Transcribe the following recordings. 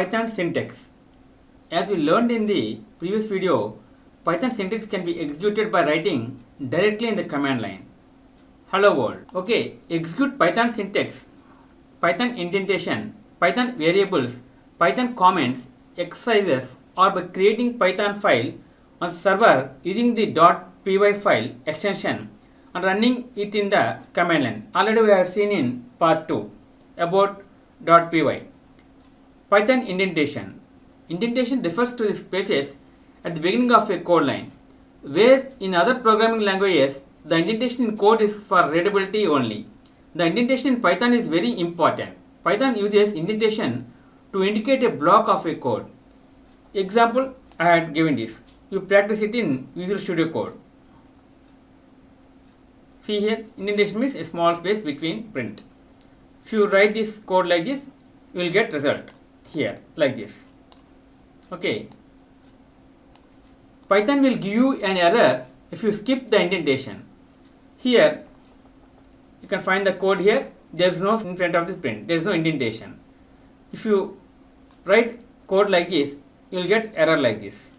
Python syntax. As we learned in the previous video, Python syntax can be executed by writing directly in the command line. Hello world. Okay, execute Python syntax, Python indentation, Python variables, Python comments, exercises, or by creating Python file on server using the .py file extension and running it in the command line. Already we have seen in part 2 about .py. Python indentation. Indentation refers to the spaces at the beginning of a code line, where in other programming languages the indentation in code is for readability only. The indentation in Python is very important. Python uses indentation to indicate a block of a code. Example, I had given this. You practice it in Visual Studio Code. See here, indentation means a small space between print. If you write this code like this, you will get result here like this. Okay. Python will give you an error if you skip the indentation. Here, you can find the code here. There is no in front of the print. There is no indentation. If you write code like this, you will get error like this.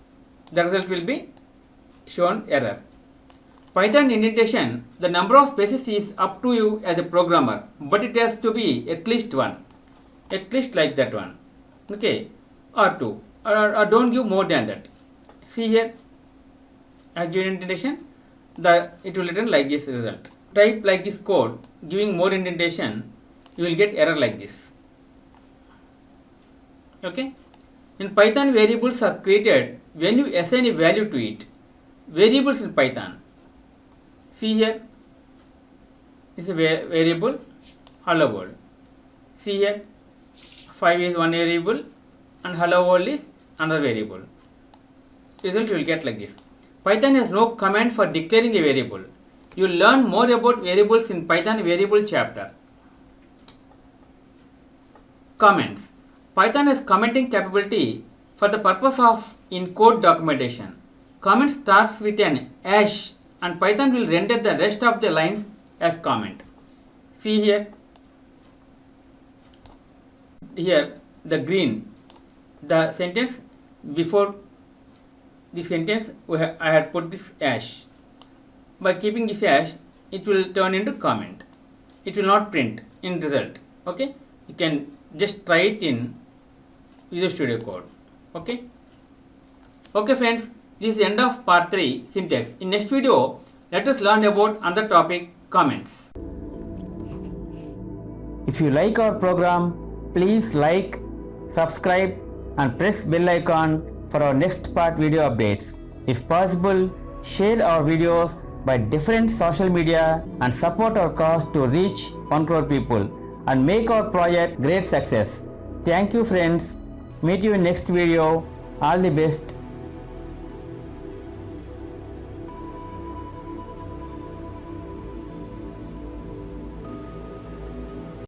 The result will be shown error. Python indentation, the number of spaces is up to you as a programmer, but it has to be at least one. At least like that one. Okay, or two, or don't give more than that. See here, I have given indentation, it will return like this result. Type like this code, giving more indentation, you will get error like this. Okay. In Python, variables are created when you assign a value to it. Variables in Python. See here, this is a variable, hello world. See here, 5 is one variable and hello world is another variable. Result you will get like this. Python has no command for declaring a variable. You will learn more about variables in Python variable chapter. Comments. Python has commenting capability for the purpose of in-code documentation. Comment starts with an hash and Python will render the rest of the lines as comment. See here, the green, the sentence before the sentence I had put this hash. By keeping this hash, it will turn into comment. It will not print in result. Okay, you can just try it in Visual Studio Code. Okay. Okay friends, this is the end of part 3 syntax. In next video, let us learn about another topic, comments. If you like our program, please like, subscribe and press bell icon for our next part video updates. If possible, share our videos by different social media and support our cause to reach 1 crore people and make our project great success. Thank you friends. Meet you in next video. All the best.